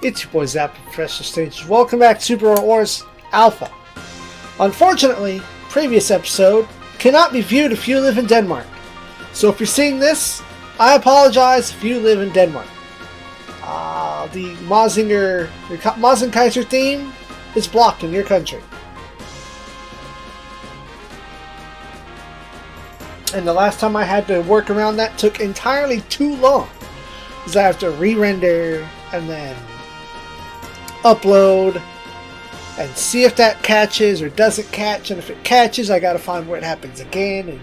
It's your boy Zappa, Professor Stage. Welcome back to Super Wars Alpha. Unfortunately, previous episode cannot be viewed if you live in Denmark. So if you're seeing this, I apologize if you live in Denmark. The Mazinkaiser theme is blocked in your country. And the last time I had to work around that took entirely too long. Because I have to re-render and then upload and see if that catches or doesn't catch, and if it catches I gotta find where it happens again, and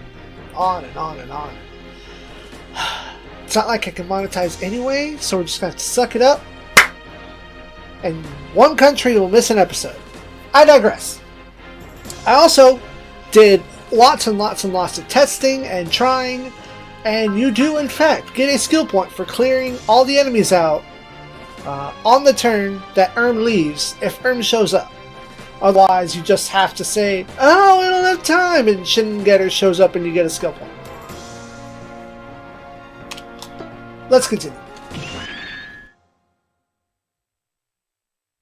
on and on and on. It's not like I can monetize anyway, so we're just gonna have to suck it up, and one country will miss an episode. I digress. I also did lots and lots and lots of testing and trying, and you do in fact get a skill point for clearing all the enemies out on the turn that Erm leaves if Erm shows up. Otherwise, you just have to say, "Oh, we don't have time," and Shingetter shows up and you get a skill point. Let's continue.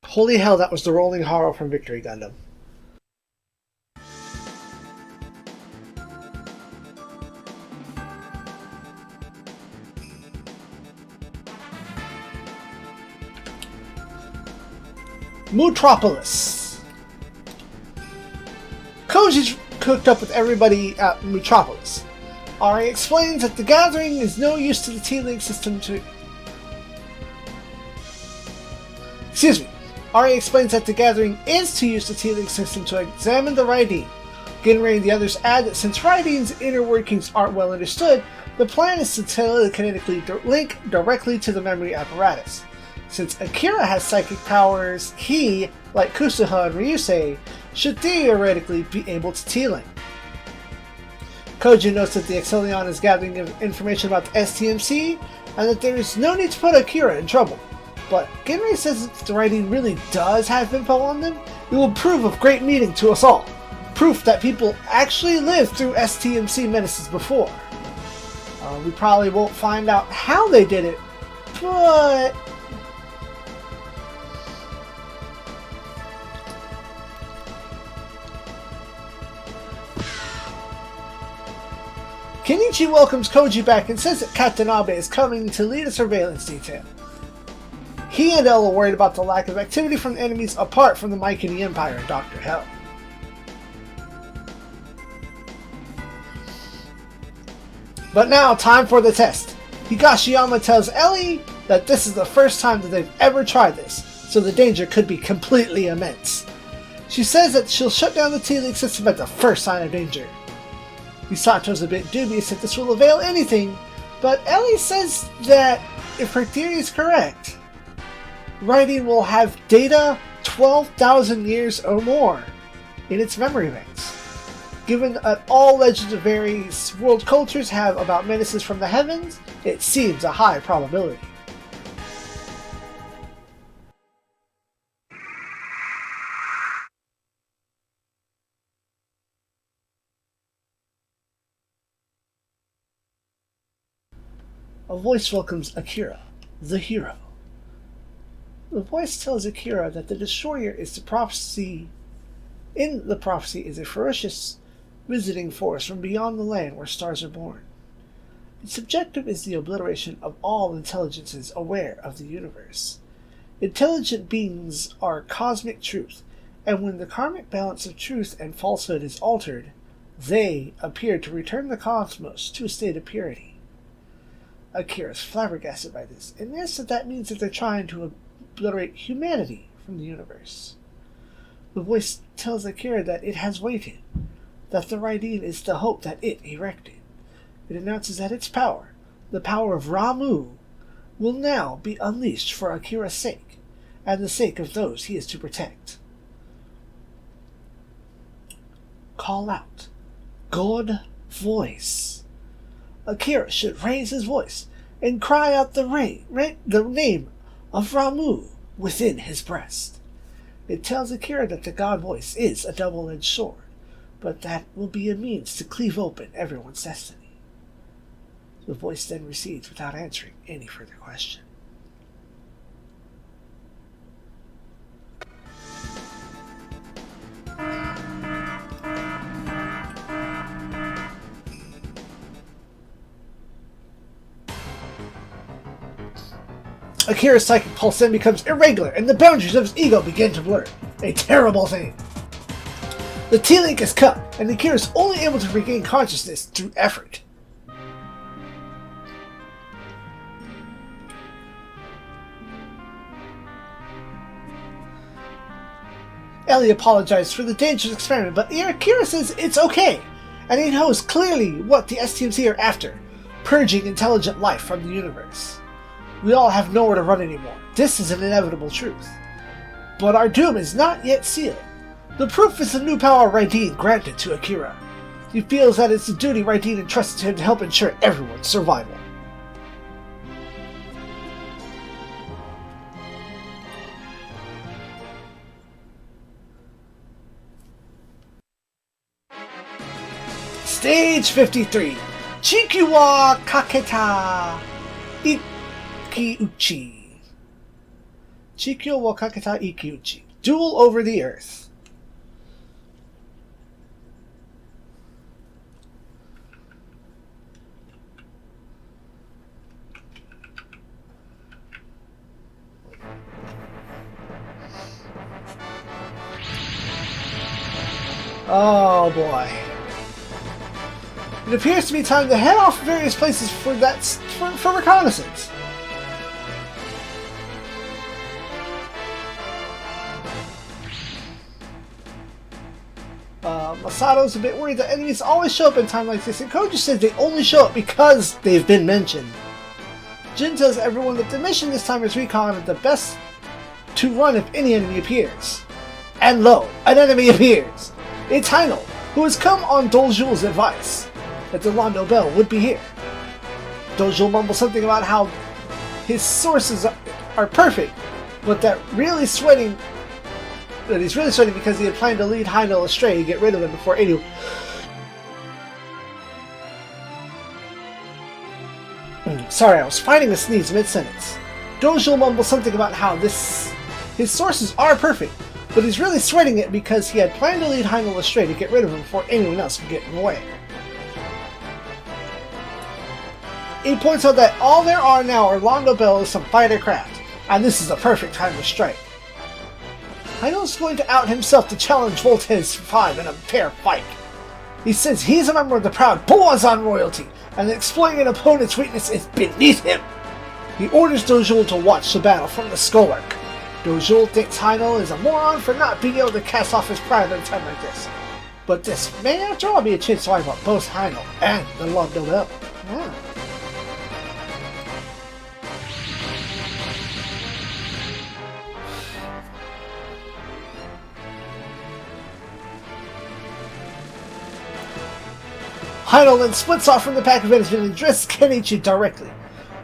Holy hell, that was the rolling horror from Victory Gundam. Mootropolis. Koji's cooked up with everybody at Mootropolis. Ari explains that the gathering is no use to the T-Link system to... Ari explains that the gathering is to use the T-Link system to examine the Raideen. Ginray and the others add that since Raideen's inner workings aren't well understood, the plan is to telekinetically link directly to the memory apparatus. Since Akira has psychic powers, he, like Kusuha and Ryusei, should theoretically be able to T-Link. Koji notes that the Excellion is gathering information about the STMC, and that there is no need to put Akira in trouble. But Ginray says if the Raideen really does have info on them, it will prove of great meaning to us all. Proof that people actually lived through STMC menaces before. We probably won't find out how they did it, but... Kenichi welcomes Koji back and says that Katanabe is coming to lead a surveillance detail. He and Elle are worried about the lack of activity from the enemies apart from the Maikini Empire and Dr. Hell. But now, time for the test. Higashiyama tells Ellie that this is the first time that they've ever tried this, so the danger could be completely immense. She says that she'll shut down the T-Link system at the first sign of danger. Misato's a bit dubious if this will avail anything, but Ellie says that if her theory is correct, Raideen will have data 12,000 years or more in its memory banks. Given that all legends of various world cultures have about menaces from the heavens, it seems a high probability. A voice welcomes Akira, the hero. The voice tells Akira that the destroyer is the prophecy. In the prophecy is a ferocious visiting force from beyond the land where stars are born. Its objective is the obliteration of all intelligences aware of the universe. Intelligent beings are cosmic truth, and when the karmic balance of truth and falsehood is altered, they appear to return the cosmos to a state of purity. Akira is flabbergasted by this, and asks if that means that they're trying to obliterate humanity from the universe. The voice tells Akira that it has waited, that the Raideen is the hope that it erected. It announces that its power, the power of Ramu, will now be unleashed for Akira's sake, and the sake of those he is to protect. Call out. God voice. Akira should raise his voice and cry out the name of Ramu within his breast. It tells Akira that the god voice is a double-edged sword, but that will be a means to cleave open everyone's destiny. The voice then recedes without answering any further question. Akira's psychic pulse then becomes irregular, and the boundaries of his ego begin to blur. A terrible thing. The T-Link is cut, and Akira is only able to regain consciousness through effort. Ellie apologizes for the dangerous experiment, but Akira says it's okay, and he knows clearly what the STMC are after, purging intelligent life from the universe. We all have nowhere to run anymore. This is an inevitable truth. But our doom is not yet sealed. The proof is the new power Raideen granted to Akira. He feels that it's a duty Raideen entrusted to him to help ensure everyone's survival. Stage 53. Chikyu wa Kaketa Ikiuchi. Chikyu wa Kaketa Ikiuchi. Duel over the Earth. Oh boy. It appears to be time to head off various places for reconnaissance. Masato's a bit worried that enemies always show up in time like this, and Koji says they only show up because they've been mentioned. Jin tells everyone that the mission this time is recon and the best to run if any enemy appears. And lo, an enemy appears! It's Heino, who has come on Doljul's advice that the Londo Bell would be here. Doljul mumbles something about how his sources are perfect, but that he's really sweating because he had planned to lead Heino astray and get rid of him before anyone. Sorry, I was fighting a sneeze mid-sentence. Doljul mumbles something about how his sources are perfect, but he's really sweating it because he had planned to lead Heino astray to get rid of him before anyone else could get in the way. He points out that all there are now are Londo Bell is some fighter craft, and this is the perfect time to strike. Heino's going to out himself to challenge Voltes 5 in a fair fight. He says he's a member of the proud Boazon royalty, and that exploiting an opponent's weakness is beneath him. He orders Doljul to watch the battle from the Skullark. Doljul thinks Heino is a moron for not being able to cast off his pride at a time like this. But this may after all be a chance to wipe out both Heino and the Londo Bell. Yeah. Heino then splits off from the pack of enemies and addresses Kenichi directly.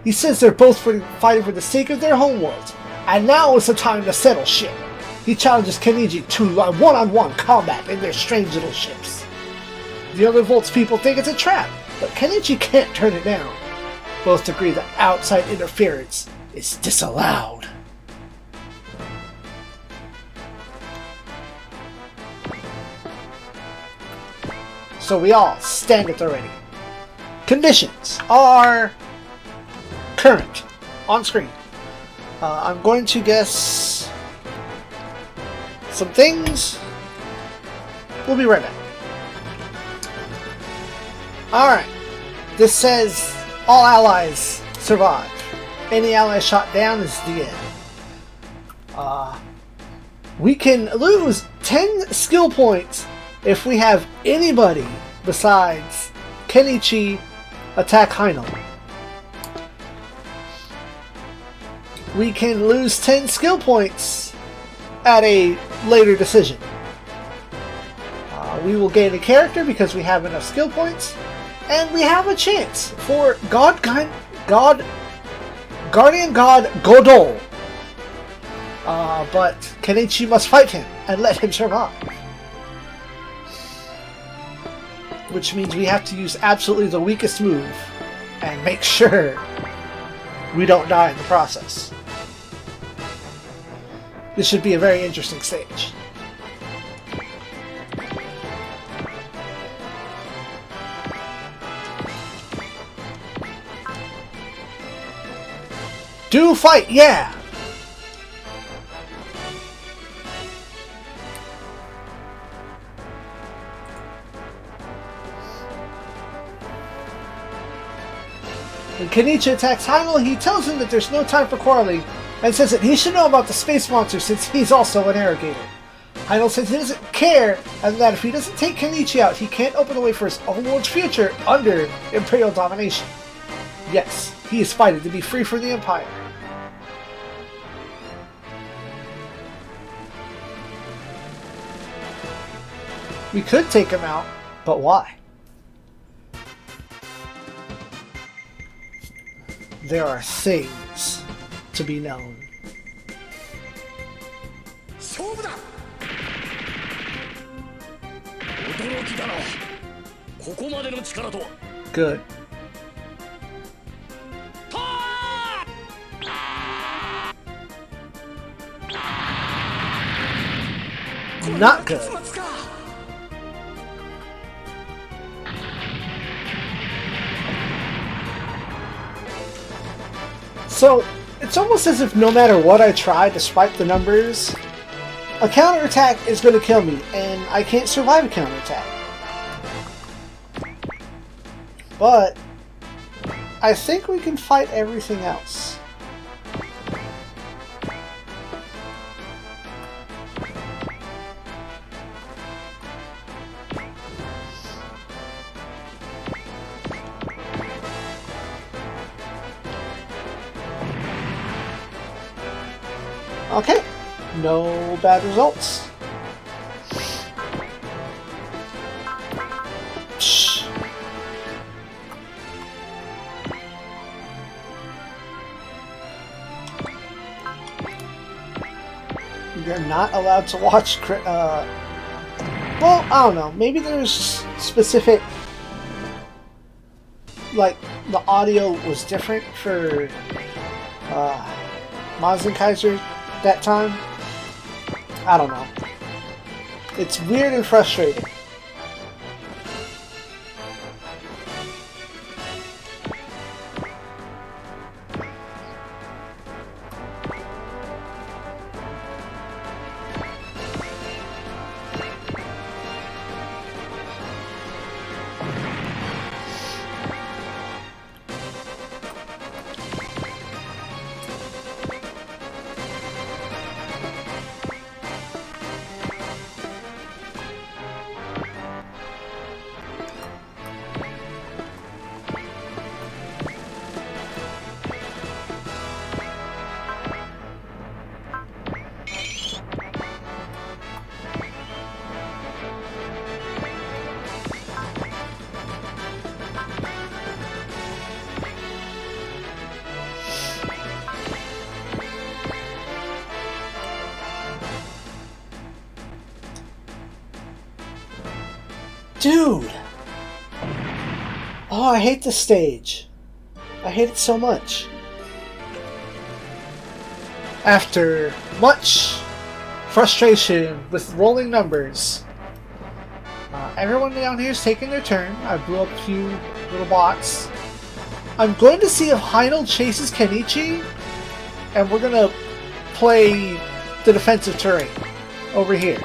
He says they're both fighting for the sake of their homeworlds, and now is the time to settle shit. He challenges Kenichi to a one-on-one combat in their strange little ships. The other Volts people think it's a trap, but Kenichi can't turn it down. Both agree that outside interference is disallowed. So we all stand at the ready. Conditions are current, on screen. I'm going to guess some things. We'll be right back. Alright. This says all allies survive. Any ally shot down is the end. We can lose 10 skill points if we have anybody besides Kenichi attack Heino. We can lose 10 skill points at a later decision. We will gain a character because we have enough skill points, and we have a chance for Guardian God Godol. But Kenichi must fight him and let him survive. Which means we have to use absolutely the weakest move and make sure we don't die in the process. This should be a very interesting stage. Do fight, yeah! When Kenichi attacks Heinl, he tells him that there's no time for quarreling and says that he should know about the space monster since he's also an irrigator. Heinl says he doesn't care and that if he doesn't take Kenichi out, he can't open the way for his overworld's future under Imperial domination. Yes, he is fighting to be free from the Empire. We could take him out, but why? There are things to be known. Good. Not good. So, it's almost as if no matter what I try, despite the numbers, a counterattack is going to kill me, and I can't survive a counterattack. But, I think we can fight everything else. Okay, no bad results. Shh. You're not allowed to watch. Well, I don't know. Maybe there's specific, like the audio was different for Maz and Kaiser that time. I don't know. It's weird and frustrating. Dude! Oh, I hate this stage. I hate it so much. After much frustration with rolling numbers, everyone down here is taking their turn. I blew up a few little bots. I'm going to see if Heinl chases Kenichi, and we're going to play the defensive terrain over here.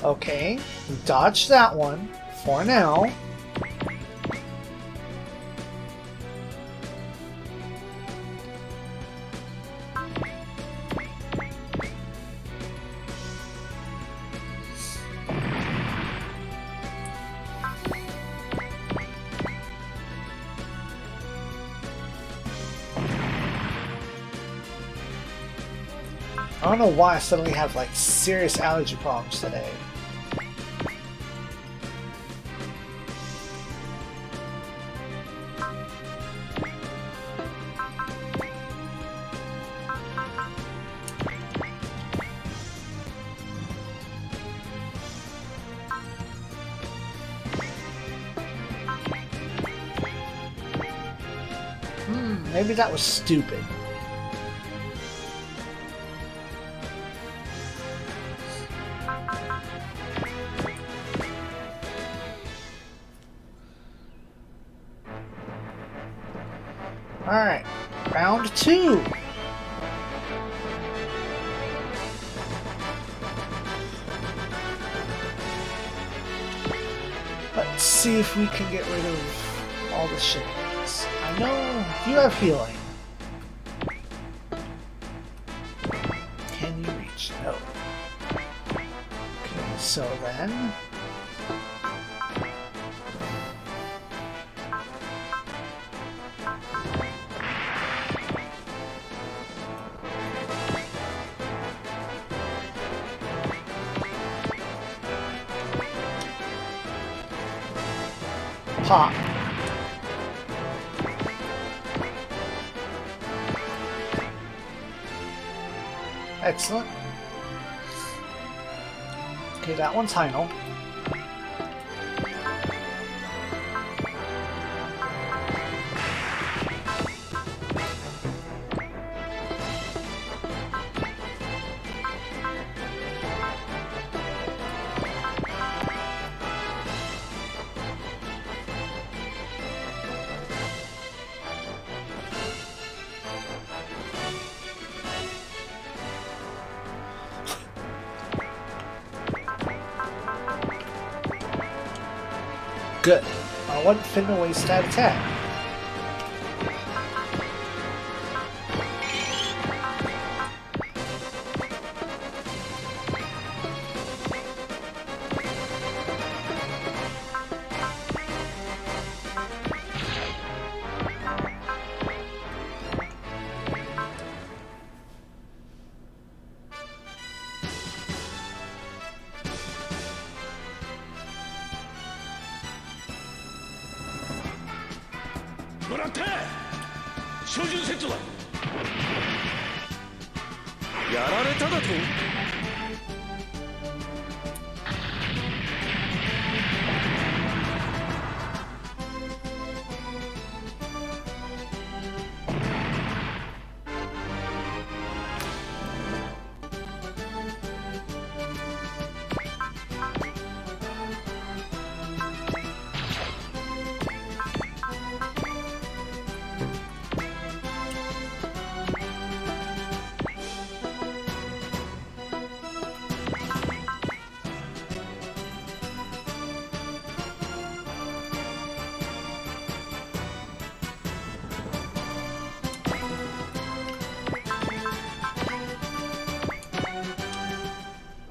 Okay, we dodged that one for now. I don't know why I suddenly have like serious allergy problems today. Maybe that was stupid. Alright, round 2. Let's see if we can get rid of all the shenanigans. I know you have healing. Can you reach? No. Okay, so then... pop. Excellent. Okay, that one's Heinel. Good. I wasn't finna waste that attack.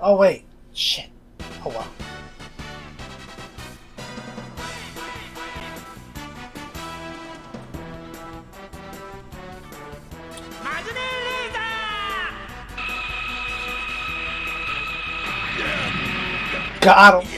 Oh wait, shit. Oh well. Got him.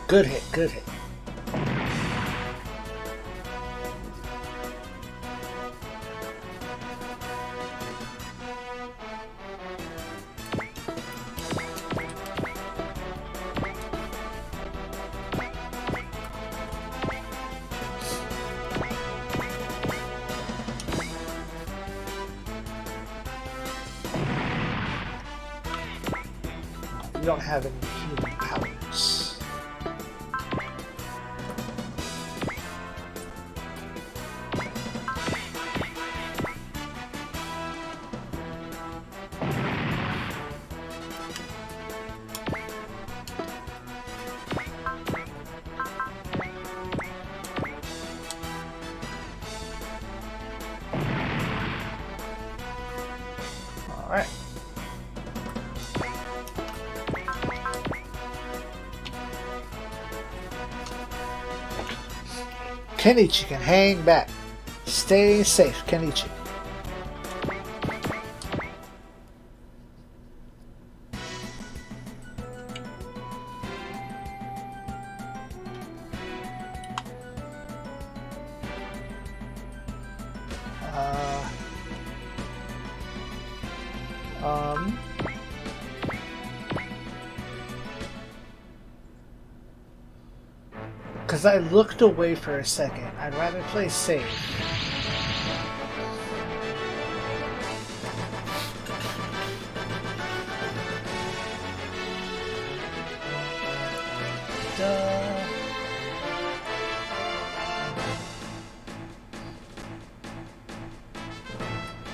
Good hit, good hit. We don't have any healing powers. Kenichi can hang back. Stay safe, Kenichi. Because I looked away for a second. I'd rather play safe. Duh.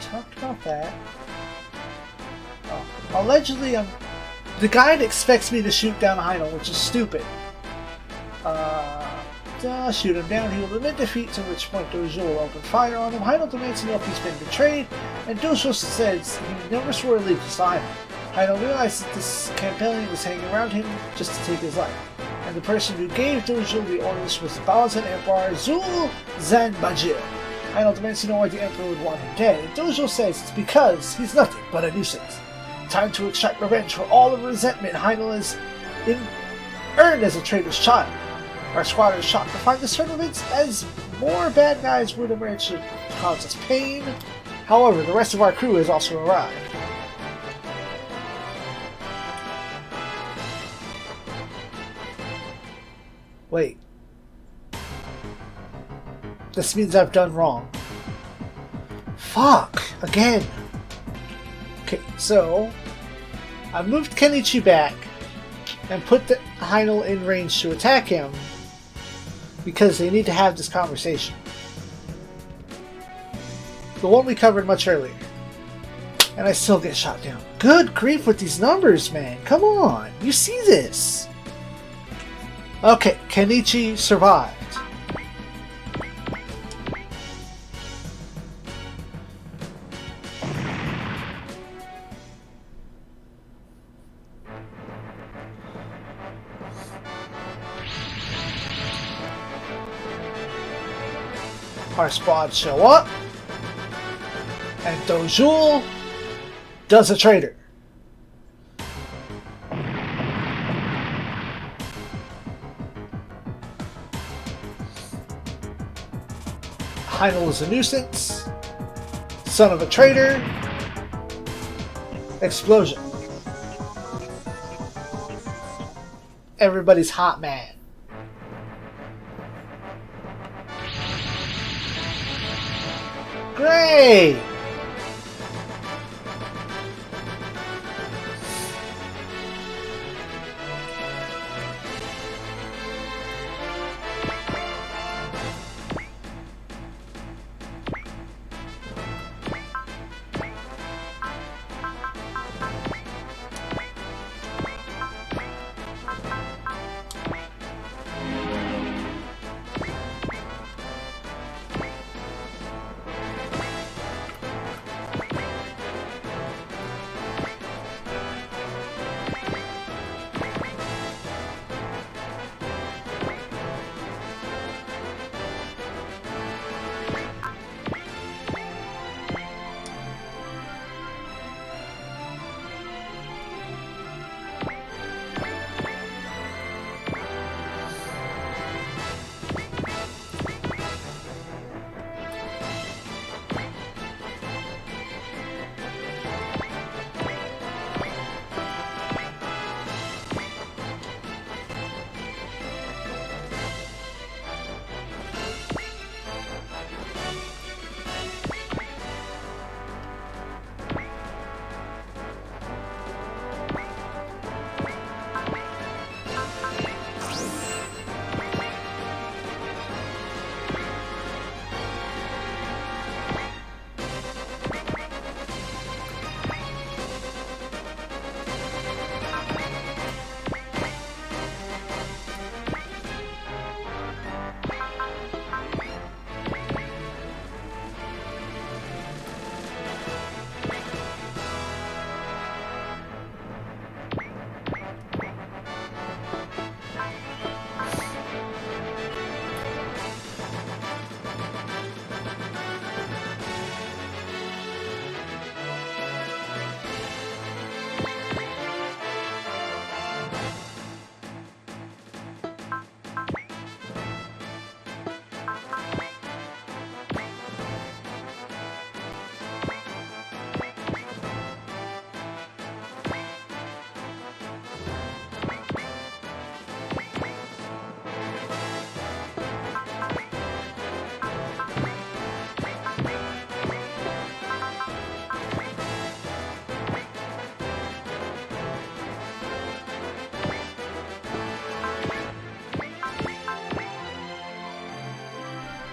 Talked about that. Oh. Allegedly, the guide expects me to shoot down Heidel, which is stupid. Shoot him down. He will admit defeat, to which point Dojo will open fire on him. Heidel demands to know if he's been betrayed, and Dojo says he never swore allegiance to Heidel. Heidel realizes that this companion was hanging around him just to take his life, and the person who gave Dojo the orders was the Balasan Emperor Zul Zanbajir. Heidel demands to know why the Emperor would want him dead, and Dojo says it's because he's nothing but a nuisance. Time to extract revenge for all the resentment Heidel has earned as a traitor's child. Our squad is shocked to find this turn of events as more bad guys would emerge to cause us pain. However, the rest of our crew has also arrived. Wait. This means I've done wrong. Fuck! Again! Okay, so I moved Kenichi back and put the Heidel in range to attack him because they need to have this conversation. The one we covered much earlier. And I still get shot down. Good grief with these numbers, man. Come on. You see this. Okay, Kenichi survived. Our squad show up, and Dojul does a traitor. Heidel is a nuisance, son of a traitor, explosion. Everybody's hot mad. Great!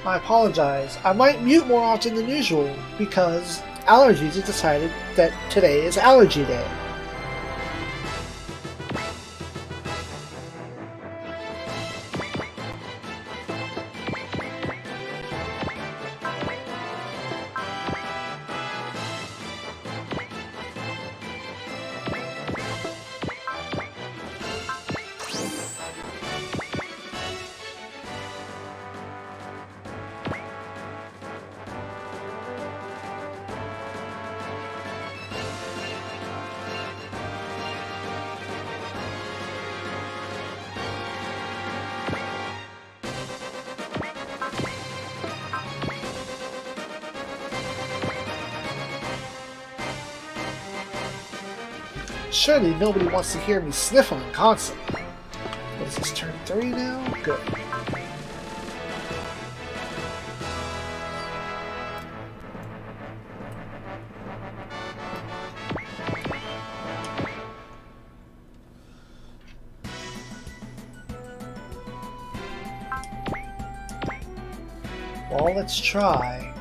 I apologize. I might mute more often than usual because allergies have decided that today is allergy day. Surely nobody wants to hear me sniffling constantly. What is this, turn 3 now? Good. Well, let's try.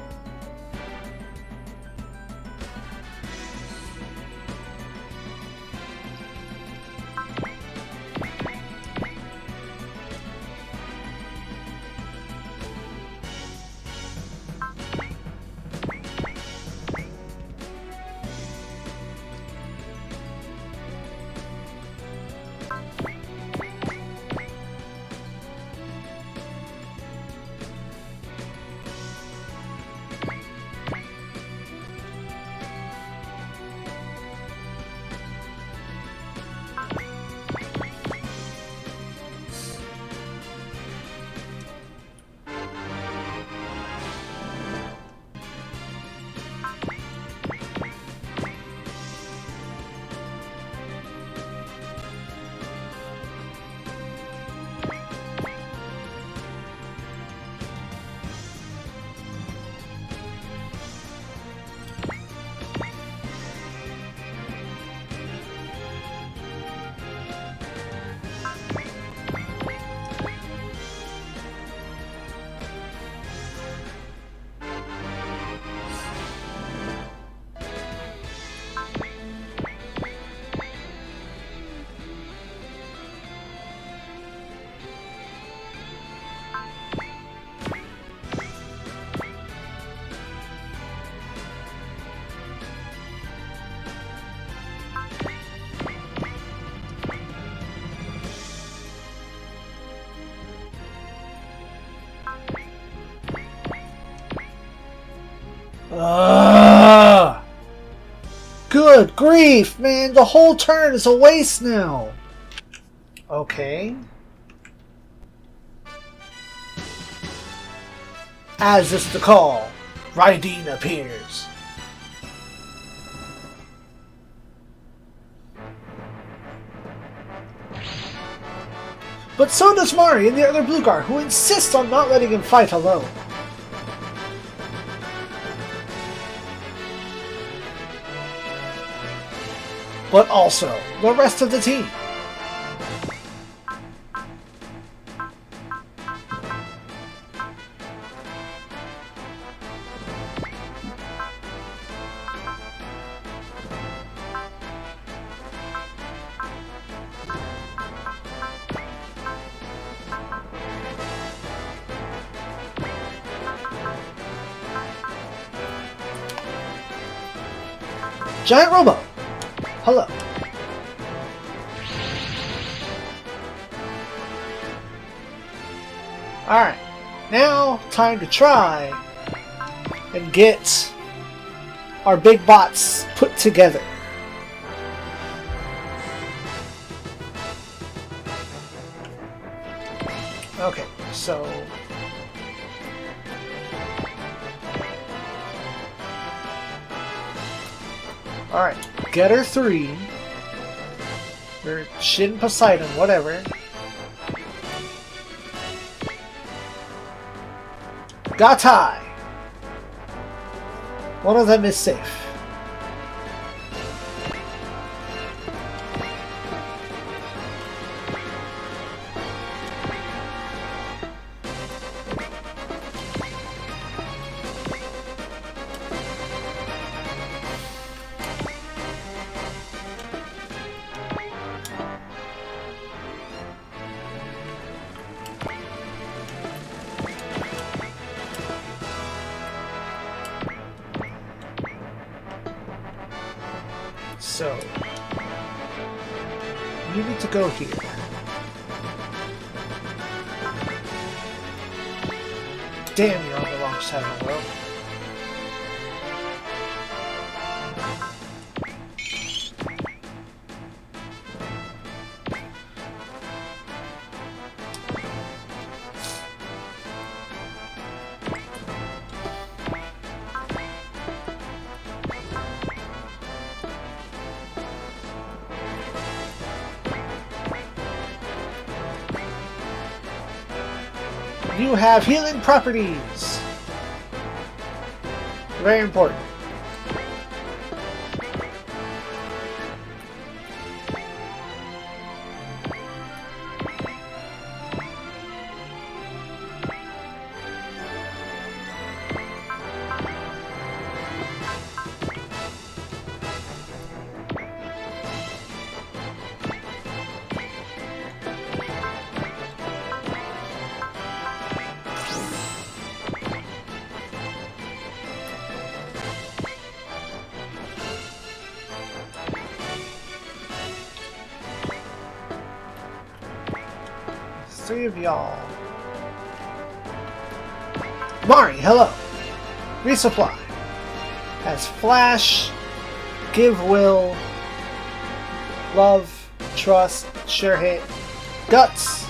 Good grief, man! The whole turn is a waste now! Okay. As is the call, Raideen appears. But so does Mari and the other Blue Guard, who insists on not letting him fight alone. But also the rest of the team. Giant Robo! Hello. Alright, now time to try and get our big bots put together. Okay, so alright, Getter 3 or Shin Poseidon, whatever. Gatai! One of them is safe. So you need to go here. Damn, you're on the wrong side of the world. You have healing properties. Very important. Three of y'all. Mari, hello. Resupply. Has flash, give will, love, trust, sure hit, guts.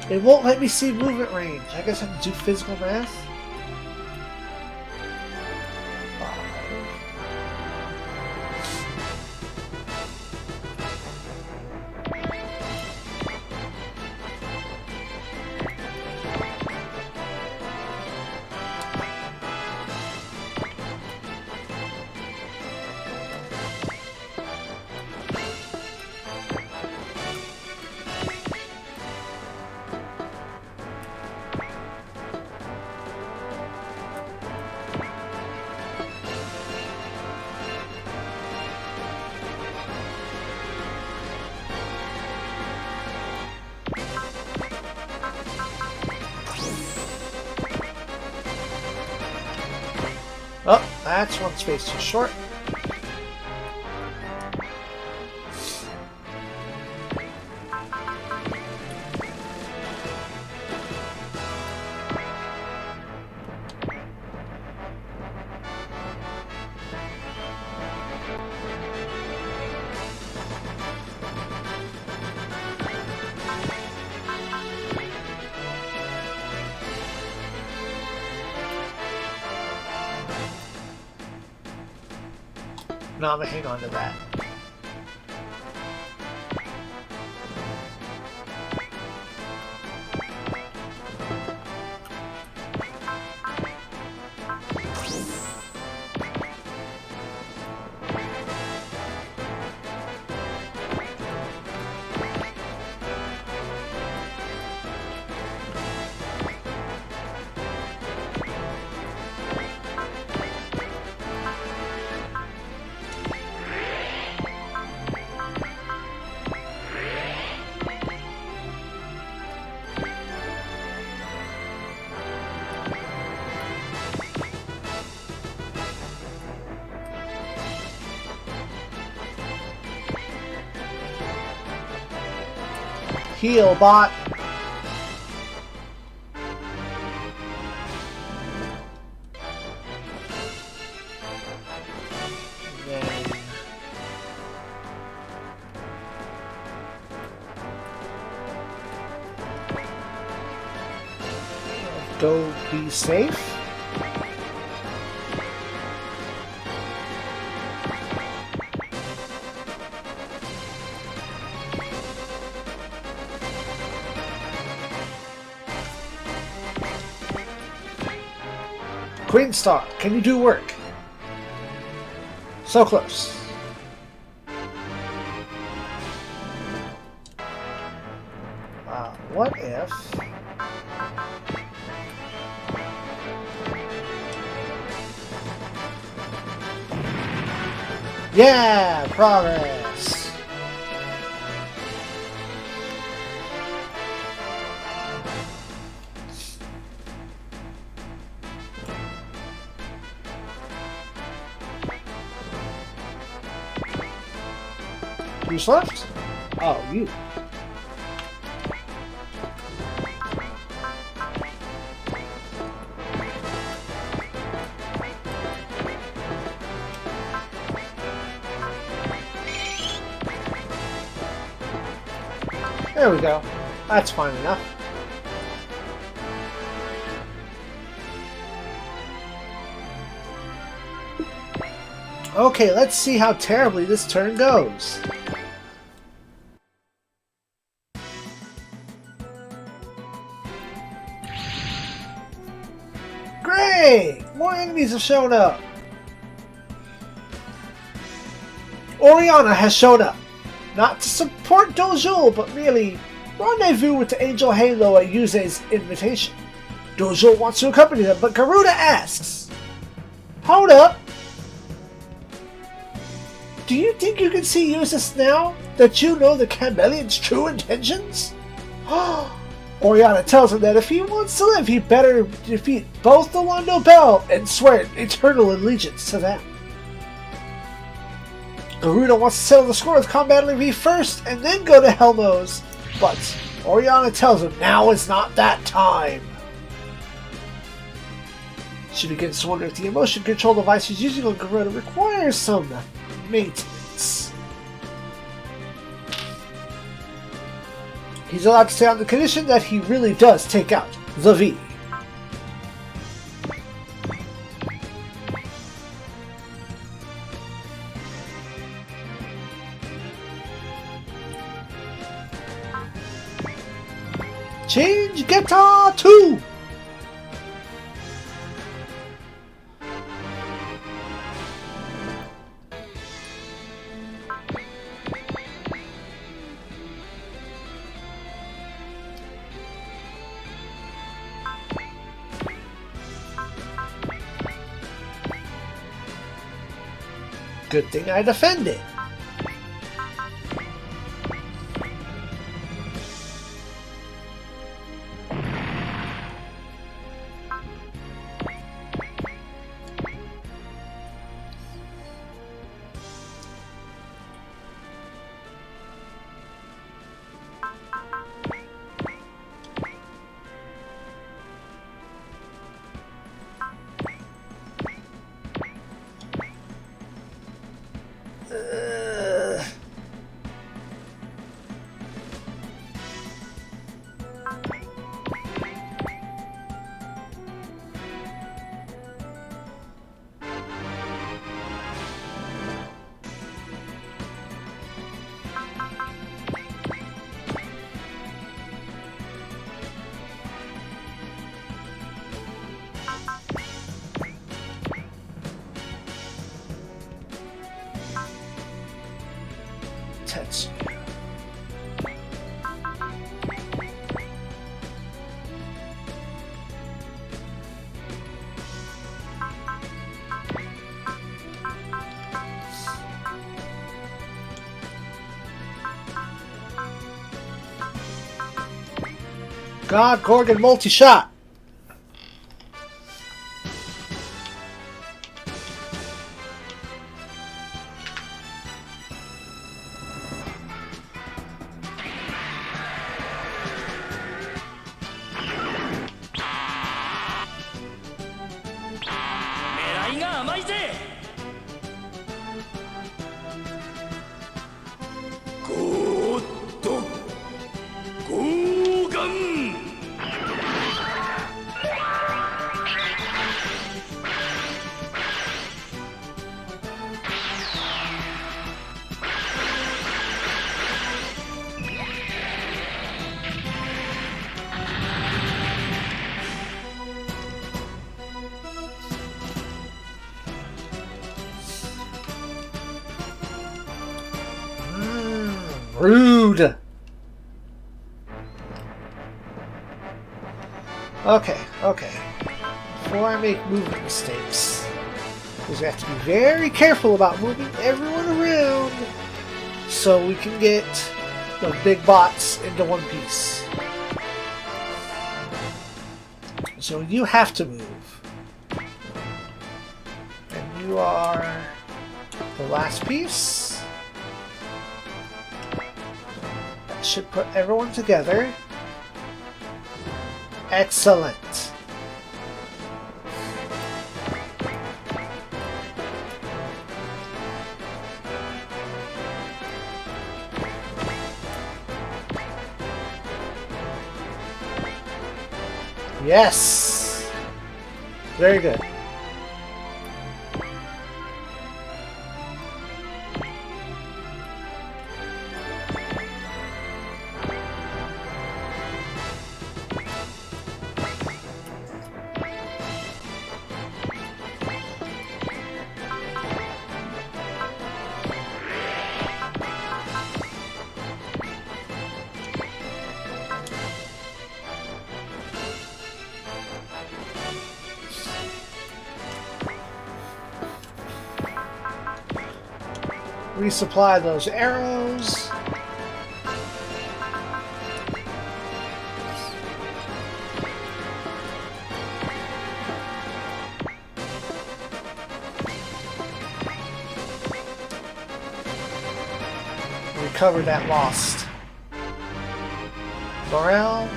It won't let me see movement range. I guess I have to do physical math. Oh, that's one space too short. No, I'm gonna hang on to that. Heal, bot. go be safe. Queen Star, can you do work? So close. What if... Yeah! Progress! Who's left? Oh, you. There we go. That's fine enough. Okay, let's see how terribly this turn goes. Great! More enemies have shown up. Oriana has shown up. Not to support Duel, but merely rendezvous with the Angel Halo at Yuze's invitation. Duel wants to accompany them, but Garuda asks, "Hold up! Do you think you can see Yuze now that you know the Chameleon's true intentions?" Oriana tells him that if he wants to live, he better defeat both the Londo Bell and swear eternal allegiance to them. Garuda wants to settle the score with Combat V first and then go to Helmos, but Oriana tells him now is not that time. She begins to wonder if the emotion control device she's using on Garuda requires some maintenance. He's allowed to stay on the condition that he really does take out the V. Change Guitar 2! Good thing I defended. Tetsu. God, Gorgon multi-shot. Rude. Okay. Before I make movement mistakes, because we have to be very careful about moving everyone around so we can get the big bots into one piece. So you have to move. And you are the last piece. That should put everyone together. Excellent. Yes! Very good. Resupply those arrows. Recover that lost morale.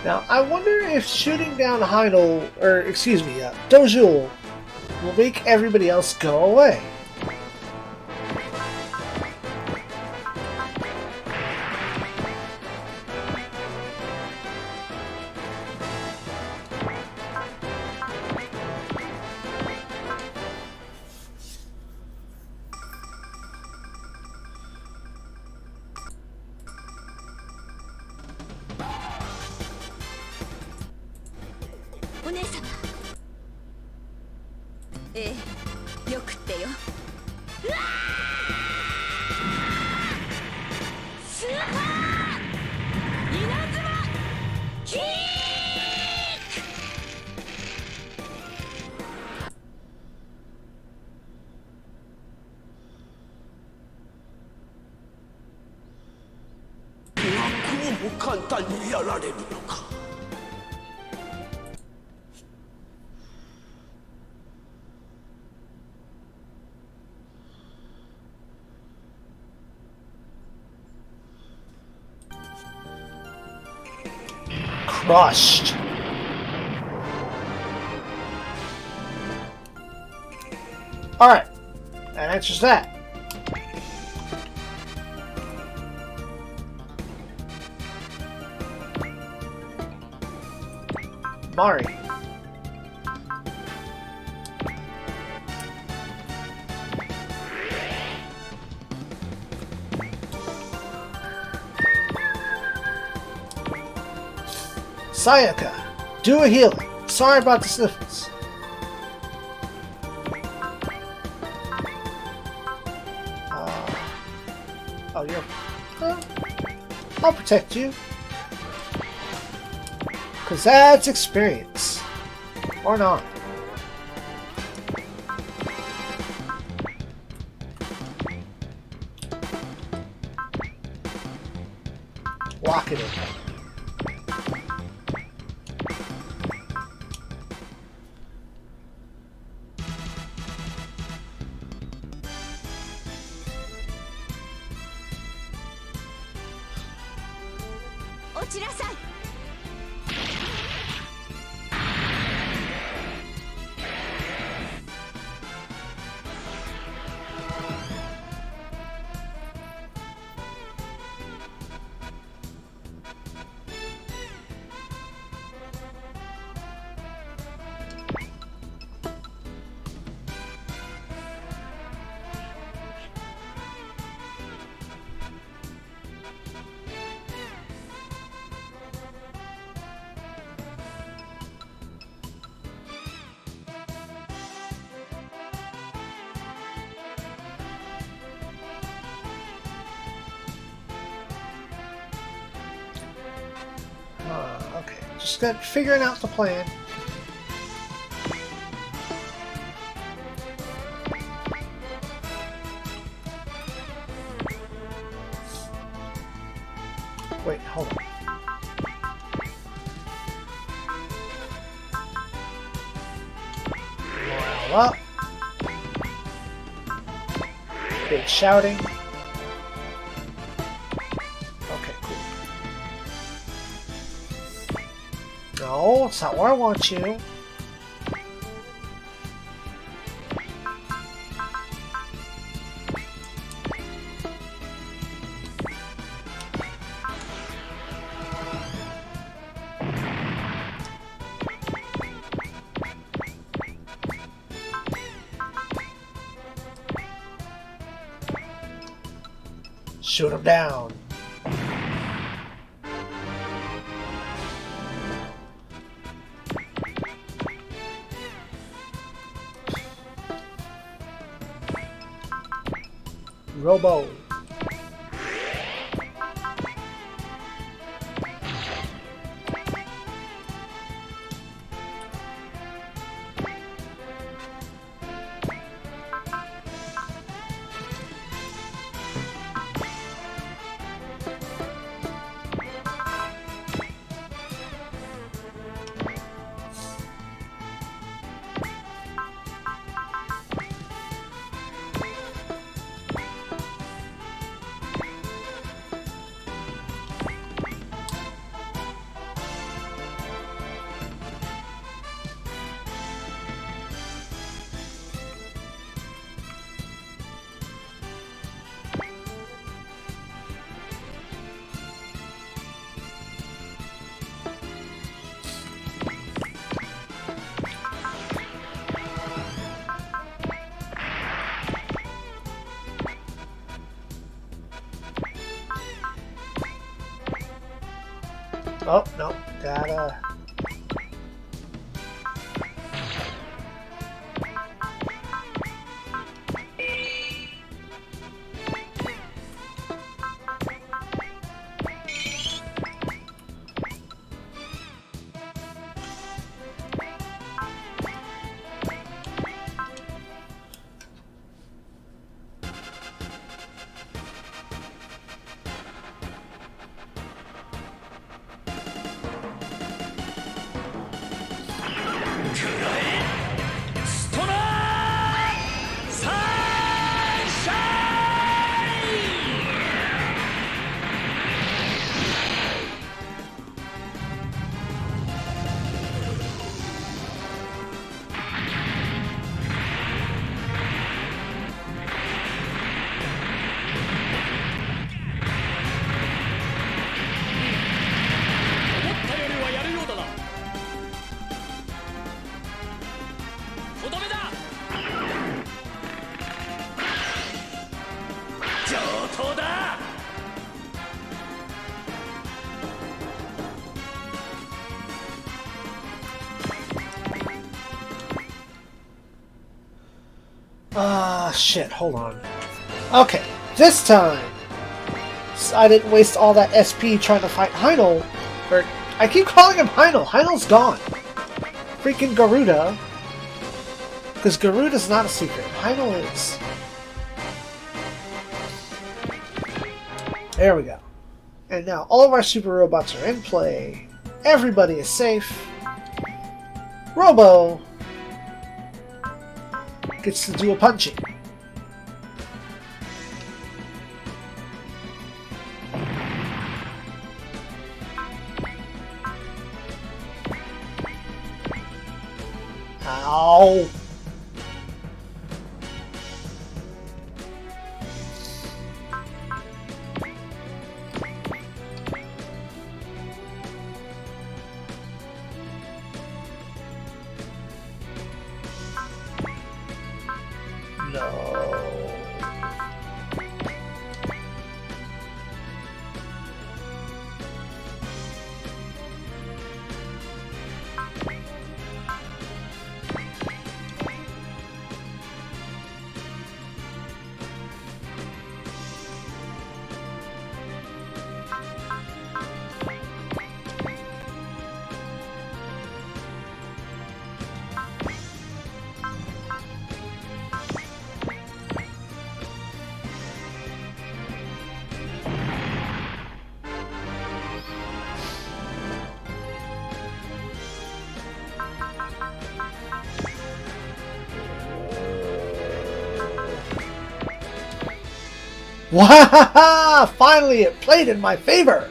Now, I wonder if shooting down Duel will make everybody else go away. Crushed. Alright, that answers that. Mari. Sayaka, do a healing. Sorry about the sniffles. Oh, you're... I'll protect you. Because that's experience. Or not. Lock it in. Okay. Just figuring out the plan. Wait, hold on. Morale up. Big shouting. Okay, cool. No, it's not where I want you. Shoot him down. Robo. Oh, no. Gotta... shit, hold on. Okay, this time! I didn't waste all that SP trying to fight Heinl. Or, I keep calling him Heinl. Heinl's gone. Freaking Garuda. Because Garuda's not a secret. Heinl is. There we go. And now all of our super robots are in play. Everybody is safe. Robo gets to do a punching. Ow! Wahaha! Finally, it played in my favor!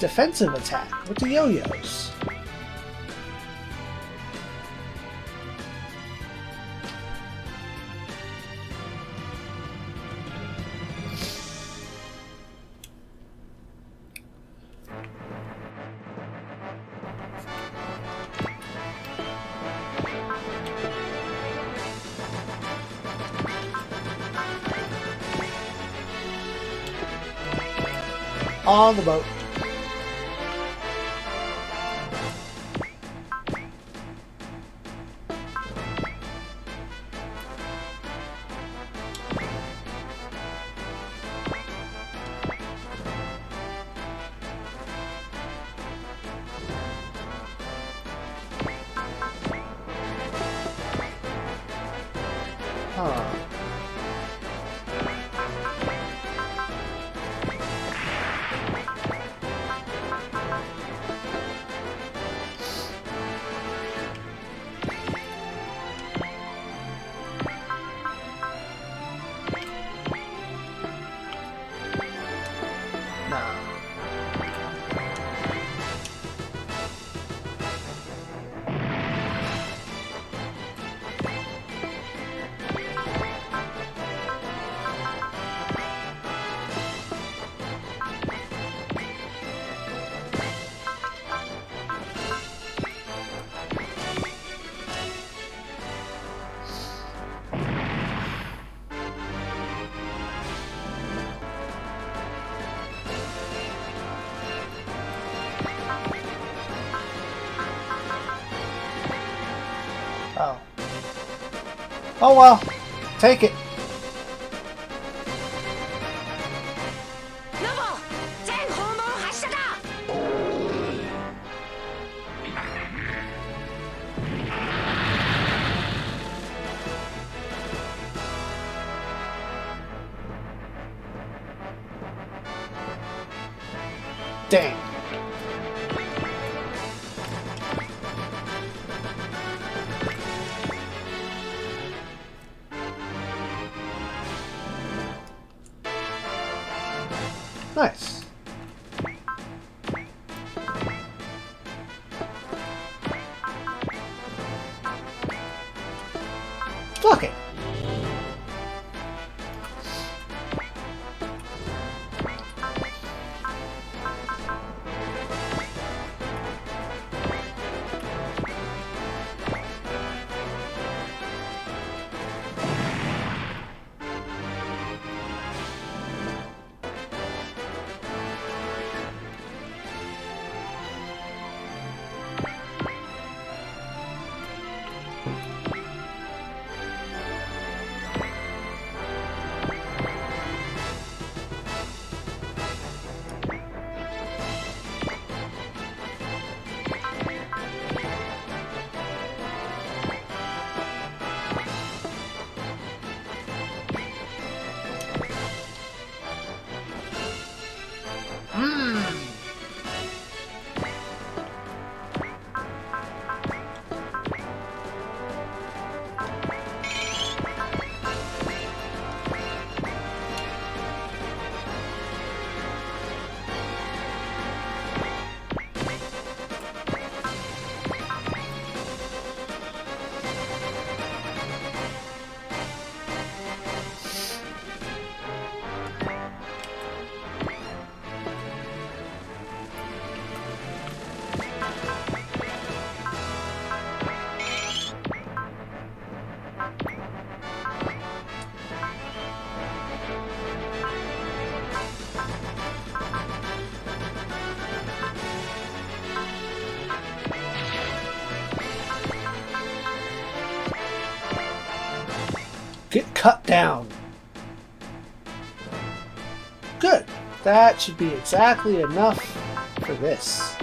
Defensive attack with the yo-yos. On the boat. Huh. Oh. Oh well. Take it. Dang. Nice. Fuck it. Get cut down. Good. That should be exactly enough for this.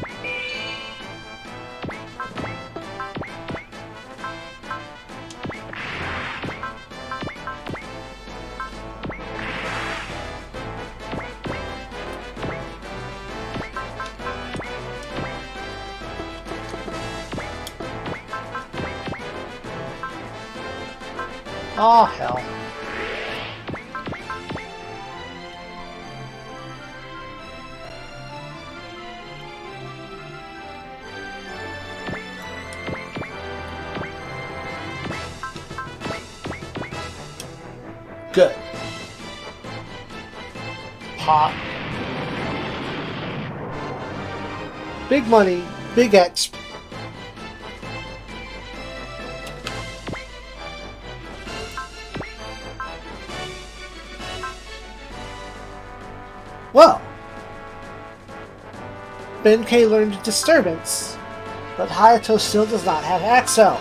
Ah, hell. Good. Pop. Big money, big exp. Well, Benkei learned disturbance, but Hayato still does not have Axel.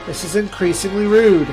This is increasingly rude.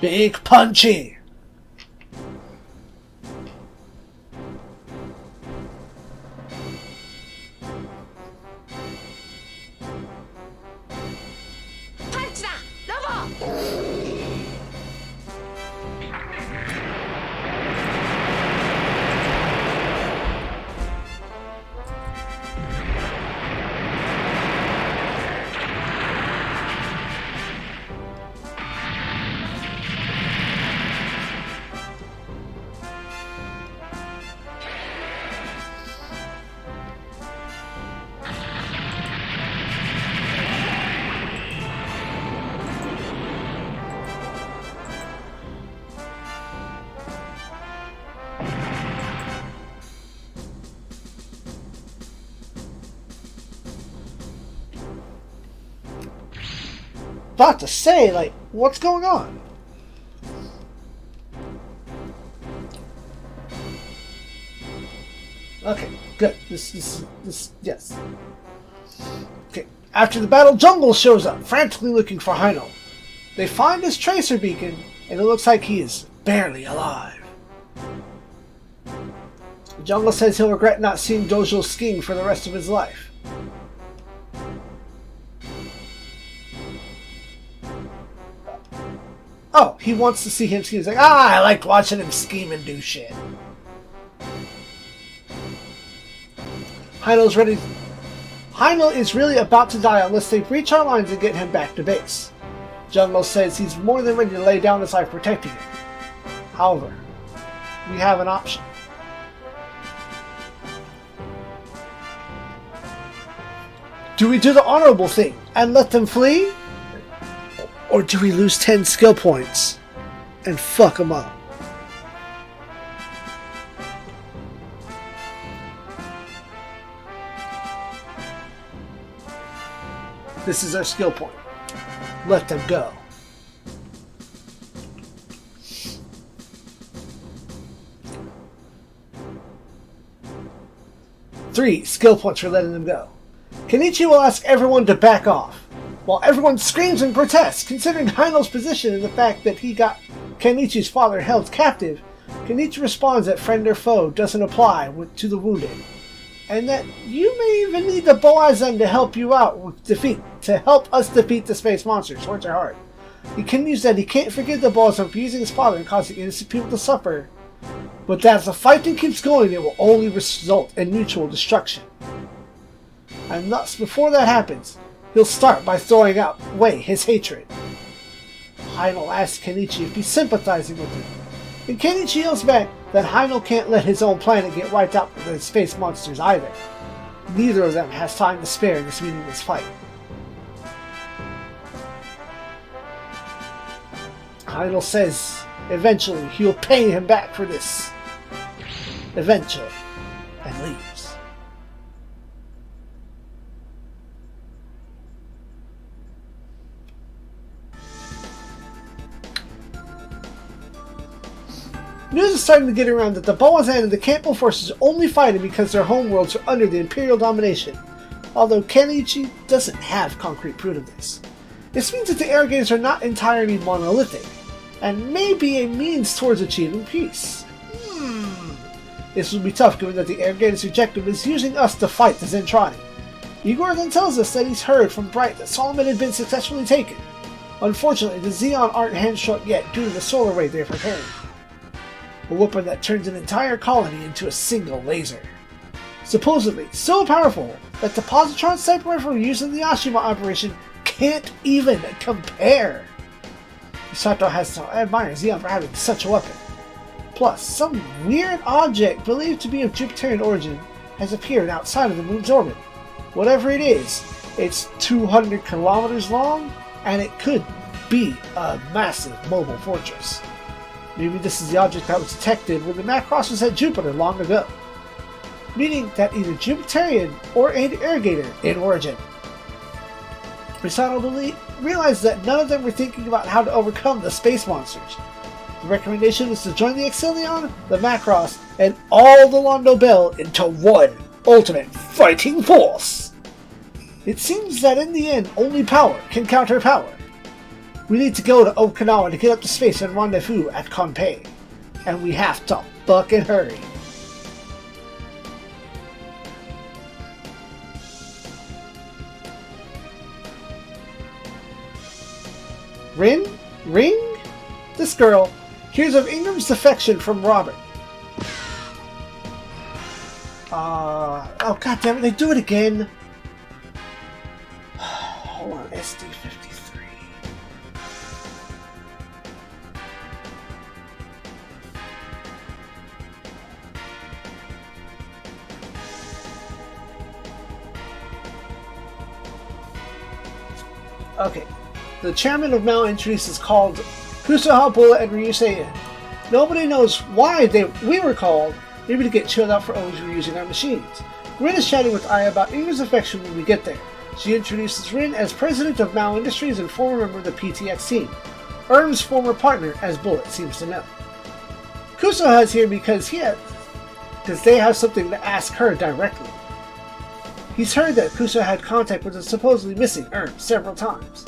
Big punchy. Punch da! Double! About to say, like, what's going on? Okay, good. This, yes. Okay, after the battle, Jungle shows up, frantically looking for Hino. They find his tracer beacon, and it looks like he is barely alive. Jungle says he'll regret not seeing Dojo skiing for the rest of his life. Oh, he wants to see him ski. He's like, I like watching him scheme and do shit. Hino is really about to die unless they breach our lines and get him back to base. Jungle says he's more than ready to lay down his life protecting him. However, we have an option. Do we do the honorable thing and let them flee? Or do we lose 10 skill points and fuck them up? This is our skill point. Let them go. Three skill points for letting them go. Kenichi will ask everyone to back off, while everyone screams and protests, considering Hino's position and the fact that he got Kenichi's father held captive. Kenichi responds that friend or foe doesn't apply to the wounded, and that you may even need the Boazen to help you out to help us defeat the space monsters. Words are hard. He continues that he can't forgive the Boazen for using his father and causing innocent people to suffer, but that if the fighting keeps going, it will only result in mutual destruction. And thus, before that happens, he'll start by throwing away his hatred. Heinel asks Kenichi if he's sympathizing with him, and Kenichi yells back that Heinel can't let his own planet get wiped out by the space monsters either. Neither of them has time to spare in this meaningless fight. Heinel says eventually he'll pay him back for this. Eventually. And leaves. News is starting to get around that the Boazan and the Campbell forces are only fighting because their homeworlds are under the Imperial domination, although Kenichi doesn't have concrete proof of this. This means that the Irrigators are not entirely monolithic, and may be a means towards achieving peace. This will be tough given that the Irrigators' objective is using us to fight the Zentradi. Igor then tells us that he's heard from Bright that Solomon had been successfully taken. Unfortunately, the ZEON aren't hand-shot yet due to the solar ray they're preparing. A weapon that turns an entire colony into a single laser. Supposedly so powerful that the positron type rifle used in the Ashima operation can't even compare. Sato has to admire ZEON for having such a weapon. Plus, some weird object believed to be of Jupiterian origin has appeared outside of the moon's orbit. Whatever it is, it's 200 kilometers long, and it could be a massive mobile fortress. Maybe this is the object that was detected when the Macross was at Jupiter long ago, meaning that either Jupiterian or an Irrigator in origin. Misato realized that none of them were thinking about how to overcome the space monsters. The recommendation is to join the Exilion, the Macross, and all the Londo Bell into one ultimate fighting force. It seems that in the end, only power can counter power. We need to go to Okinawa to get up to space and rendezvous at Konpei. And we have to fucking hurry. Ring? This girl hears of Ingram's defection from Robert. Oh god damn it, they do it again. Hold on, SD53. Okay. The chairman of Mount Entries is called Kusuha, Bullet, and Ryusei. Nobody knows why we were called, maybe to get chilled out for always reusing our machines. Rin is chatting with Aya about Ingram's affection when we get there. She introduces Rin as president of Mao Industries and former member of the PTX team. Erm's former partner, as Bullet seems to know. Kusuha is here because they have something to ask her directly. He's heard that Kusuha had contact with the supposedly missing Erm several times.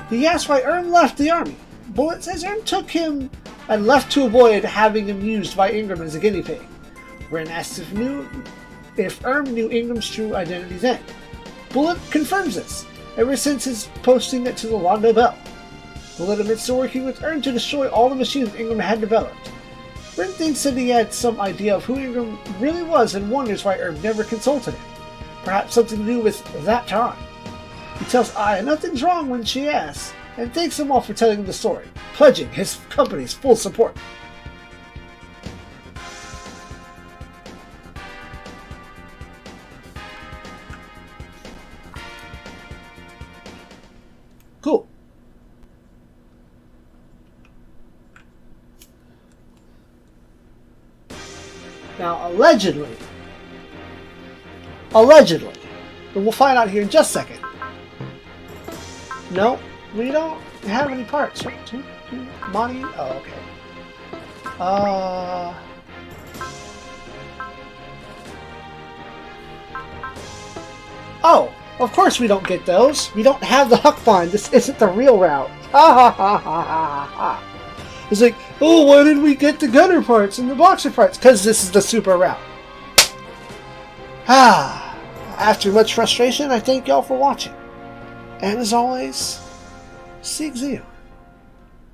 He asks why Erm left the army. Bullet says Erm took him and left to avoid having him used by Ingram as a guinea pig. Ren asks if Erm knew Ingram's true identity then. Bullet confirms this, ever since his posting it to the Londo Bell. Bullet admits to working with Erm to destroy all the machines Ingram had developed. Ren thinks that he had some idea of who Ingram really was and wonders why Erm never consulted him. Perhaps something to do with that time. He tells Aya nothing's wrong when she asks, and thanks them all for telling him the story, pledging his company's full support. Cool. Now, allegedly, and we'll find out here in just a second. No, we don't have any parts. Money? Oh, okay. Oh, of course we don't get those. We don't have the Huck Fine. This isn't the real route. Ha ha ha ha ha ha. It's like, oh, why didn't we get the gunner parts and the boxer parts? Because this is the super route. After much frustration, I thank y'all for watching. And as always, SIEG ZEON.